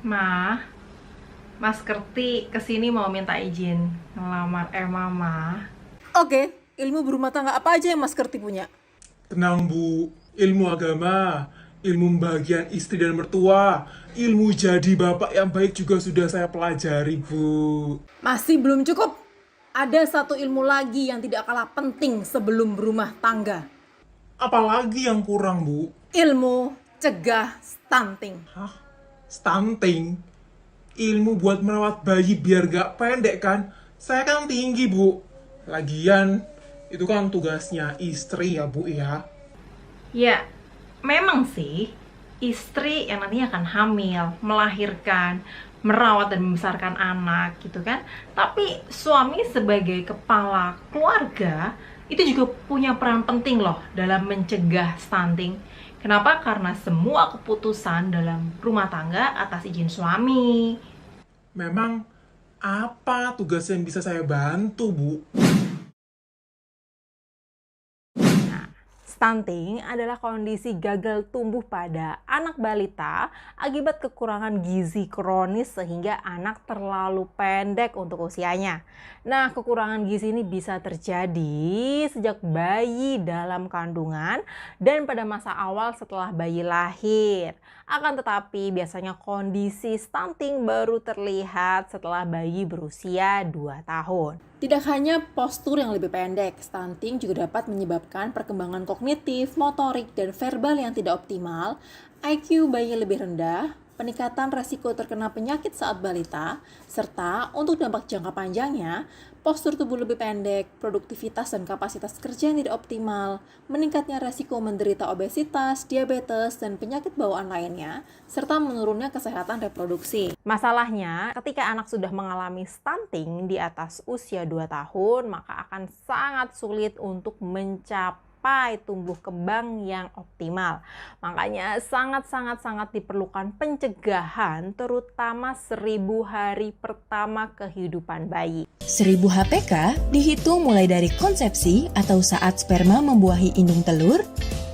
Ma, Mas Kerti kesini mau minta izin ngelamar Emma, Ma. Oke, ilmu berumah tangga apa aja yang Mas Kerti punya? Tenang Bu, ilmu agama, ilmu membahagiakan istri dan mertua, ilmu jadi bapak yang baik juga sudah saya pelajari Bu. Masih belum cukup. Ada satu ilmu lagi yang tidak kalah penting sebelum berumah tangga. Apalagi yang kurang Bu? Ilmu cegah stunting. Hah? Stunting? Ilmu buat merawat bayi biar gak pendek kan? Saya kan tinggi Bu. Lagian, itu kan tugasnya istri ya Bu ya. Ya, memang sih istri yang nantinya akan hamil, melahirkan, merawat dan membesarkan anak gitu kan. Tapi suami sebagai kepala keluarga itu juga punya peran penting loh dalam mencegah stunting. Kenapa? Karena semua keputusan dalam rumah tangga atas izin suami. Memang apa tugas yang bisa saya bantu Bu? Stunting adalah kondisi gagal tumbuh pada anak balita akibat kekurangan gizi kronis sehingga anak terlalu pendek untuk usianya. Nah, kekurangan gizi ini bisa terjadi sejak bayi dalam kandungan dan pada masa awal setelah bayi lahir. Akan tetapi biasanya kondisi stunting baru terlihat setelah bayi berusia 2 tahun. Tidak hanya postur yang lebih pendek, stunting juga dapat menyebabkan perkembangan kognitif, motorik, dan verbal yang tidak optimal, IQ bayi lebih rendah, peningkatan resiko terkena penyakit saat balita, serta untuk dampak jangka panjangnya, postur tubuh lebih pendek, produktivitas dan kapasitas kerja yang tidak optimal, meningkatnya resiko menderita obesitas, diabetes, dan penyakit bawaan lainnya, serta menurunnya kesehatan reproduksi. Masalahnya, ketika anak sudah mengalami stunting di atas usia 2 tahun, maka akan sangat sulit untuk mencapai tumbuh kembang yang optimal. Makanya sangat diperlukan pencegahan terutama 1000 hari pertama kehidupan bayi. 1000 HPK dihitung mulai dari konsepsi atau saat sperma membuahi indung telur,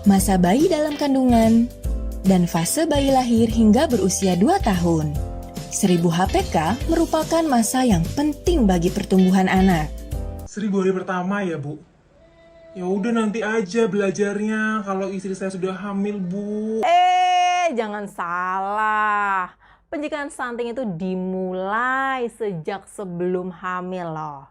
masa bayi dalam kandungan, dan fase bayi lahir hingga berusia 2 tahun. 1000 HPK merupakan masa yang penting bagi pertumbuhan anak. 1000 hari pertama ya Bu? Ya udah nanti aja belajarnya kalau istri saya sudah hamil Bu. Jangan salah. Pencegahan stunting itu dimulai sejak sebelum hamil loh.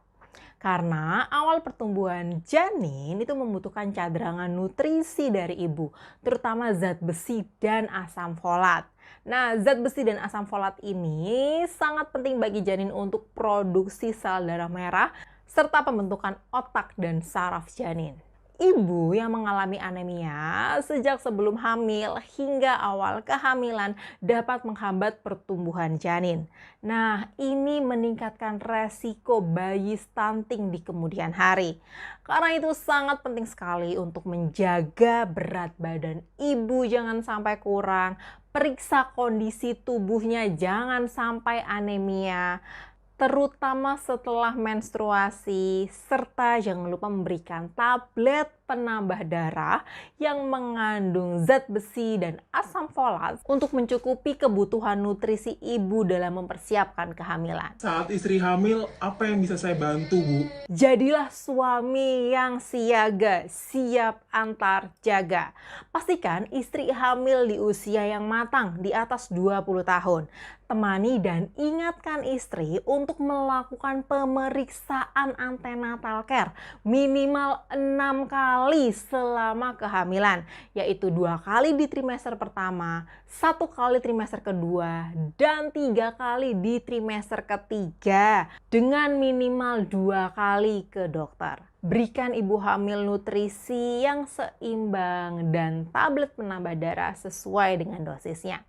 Karena awal pertumbuhan janin itu membutuhkan cadangan nutrisi dari ibu, terutama zat besi dan asam folat. Nah, zat besi dan asam folat ini sangat penting bagi janin untuk produksi sel darah merah serta pembentukan otak dan saraf janin. Ibu yang mengalami anemia sejak sebelum hamil hingga awal kehamilan dapat menghambat pertumbuhan janin. Nah, ini meningkatkan resiko bayi stunting di kemudian hari. Karena itu sangat penting sekali untuk menjaga berat badan ibu jangan sampai kurang, periksa kondisi tubuhnya jangan sampai anemia, terutama setelah menstruasi, serta jangan lupa memberikan tablet penambah darah yang mengandung zat besi dan asam folat untuk mencukupi kebutuhan nutrisi ibu dalam mempersiapkan kehamilan. Saat istri hamil, apa yang bisa saya bantu Bu? Jadilah suami yang siaga, siap antar jaga. Pastikan istri hamil di usia yang matang di atas 20 tahun. Temani dan ingatkan istri untuk melakukan pemeriksaan antenatal care minimal 6 kali selama kehamilan, yaitu 2 kali di trimester pertama, 1 kali trimester kedua, dan 3 kali di trimester ketiga dengan minimal 2 kali ke dokter. Berikan ibu hamil nutrisi yang seimbang dan tablet penambah darah sesuai dengan dosisnya.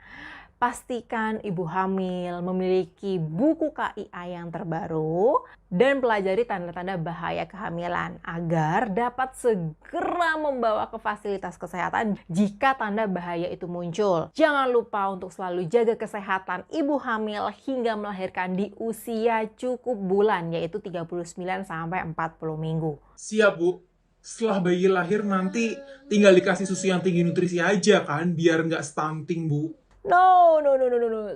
Pastikan ibu hamil memiliki buku KIA yang terbaru dan pelajari tanda-tanda bahaya kehamilan agar dapat segera membawa ke fasilitas kesehatan jika tanda bahaya itu muncul. Jangan lupa untuk selalu jaga kesehatan ibu hamil hingga melahirkan di usia cukup bulan, yaitu 39 sampai 40 minggu. Siap Bu. Setelah bayi lahir nanti tinggal dikasih susu yang tinggi nutrisi aja kan biar nggak stunting Bu. No.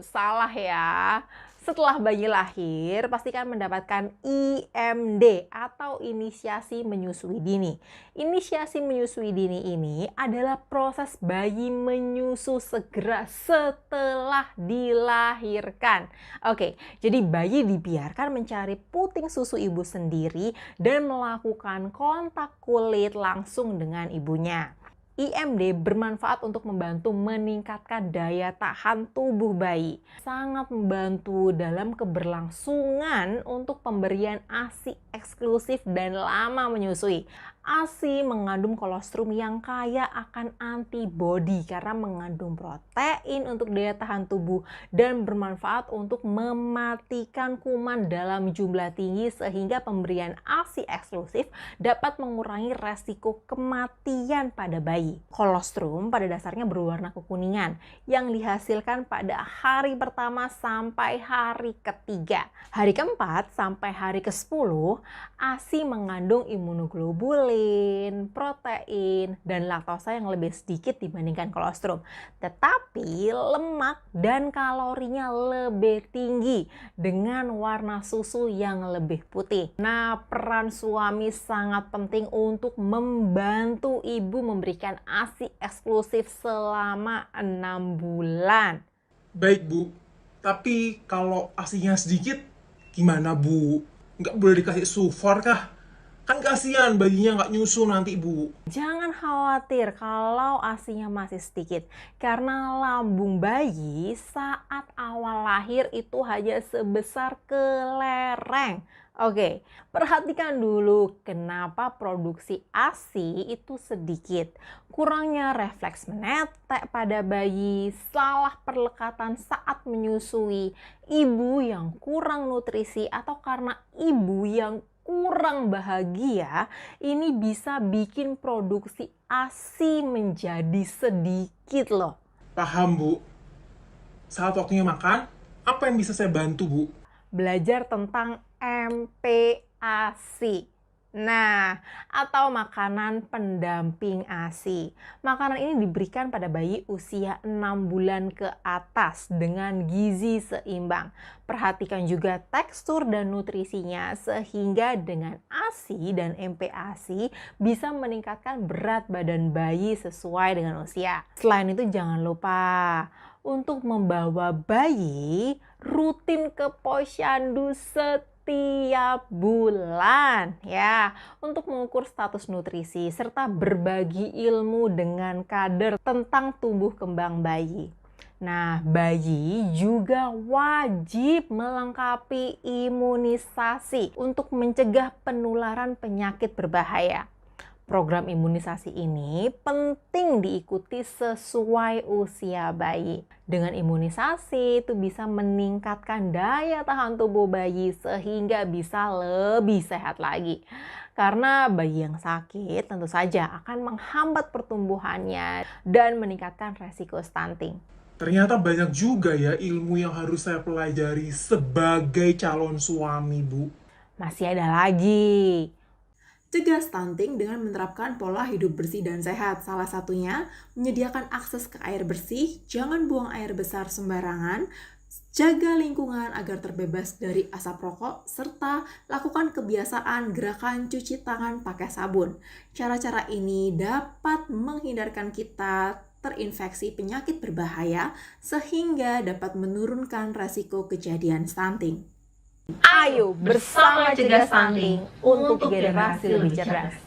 Salah ya. Setelah bayi lahir, pastikan mendapatkan IMD atau inisiasi menyusui dini. Inisiasi menyusui dini ini adalah proses bayi menyusu segera setelah dilahirkan. Oke, jadi bayi dibiarkan mencari puting susu ibu sendiri dan melakukan kontak kulit langsung dengan ibunya. IMD bermanfaat untuk membantu meningkatkan daya tahan tubuh bayi. Sangat membantu dalam keberlangsungan untuk pemberian ASI eksklusif dan lama menyusui. ASI mengandung kolostrum yang kaya akan antibodi karena mengandung protein untuk daya tahan tubuh dan bermanfaat untuk mematikan kuman dalam jumlah tinggi sehingga pemberian ASI eksklusif dapat mengurangi resiko kematian pada bayi. Kolostrum pada dasarnya berwarna kekuningan yang dihasilkan pada hari pertama sampai hari ketiga. Hari keempat sampai hari ke-10, ASI mengandung imunoglobulin, protein, dan laktosa yang lebih sedikit dibandingkan kolostrum. Tetapi lemak dan kalorinya lebih tinggi dengan warna susu yang lebih putih. Nah, peran suami sangat penting untuk membantu ibu memberikan ASI eksklusif selama 6 bulan. Baik Bu, tapi kalau asinya sedikit gimana Bu? Nggak boleh dikasih sufor kah? Kan kasihan bayinya nggak nyusu nanti Bu. Jangan khawatir kalau ASINya masih sedikit, karena lambung bayi saat awal lahir itu hanya sebesar kelereng. Oke, perhatikan dulu kenapa produksi ASI itu sedikit. Kurangnya refleks menetek pada bayi, salah perlekatan saat menyusui, ibu yang kurang nutrisi, atau karena ibu yang kurang bahagia, ini bisa bikin produksi ASI menjadi sedikit loh. Paham Bu. Saat waktunya makan, apa yang bisa saya bantu Bu? Belajar tentang MPASI. Nah, atau makanan pendamping ASI. Makanan ini diberikan pada bayi usia 6 bulan ke atas dengan gizi seimbang. Perhatikan juga tekstur dan nutrisinya sehingga dengan ASI dan MPASI bisa meningkatkan berat badan bayi sesuai dengan usia. Selain itu jangan lupa untuk membawa bayi rutin ke posyandu setiap bulan ya, untuk mengukur status nutrisi serta berbagi ilmu dengan kader tentang tumbuh kembang bayi. Nah, bayi juga wajib melengkapi imunisasi untuk mencegah penularan penyakit berbahaya. Program imunisasi ini penting diikuti sesuai usia bayi. Dengan imunisasi itu bisa meningkatkan daya tahan tubuh bayi sehingga bisa lebih sehat lagi. Karena bayi yang sakit tentu saja akan menghambat pertumbuhannya dan meningkatkan resiko stunting. Ternyata banyak juga ya ilmu yang harus saya pelajari sebagai calon suami Bu. Masih ada lagi. Cegah stunting dengan menerapkan pola hidup bersih dan sehat. Salah satunya, menyediakan akses ke air bersih, jangan buang air besar sembarangan, jaga lingkungan agar terbebas dari asap rokok, serta lakukan kebiasaan gerakan cuci tangan pakai sabun. Cara-cara ini dapat menghindarkan kita terinfeksi penyakit berbahaya sehingga dapat menurunkan resiko kejadian stunting. Ayo bersama cegah stunting untuk generasi lebih cerdas.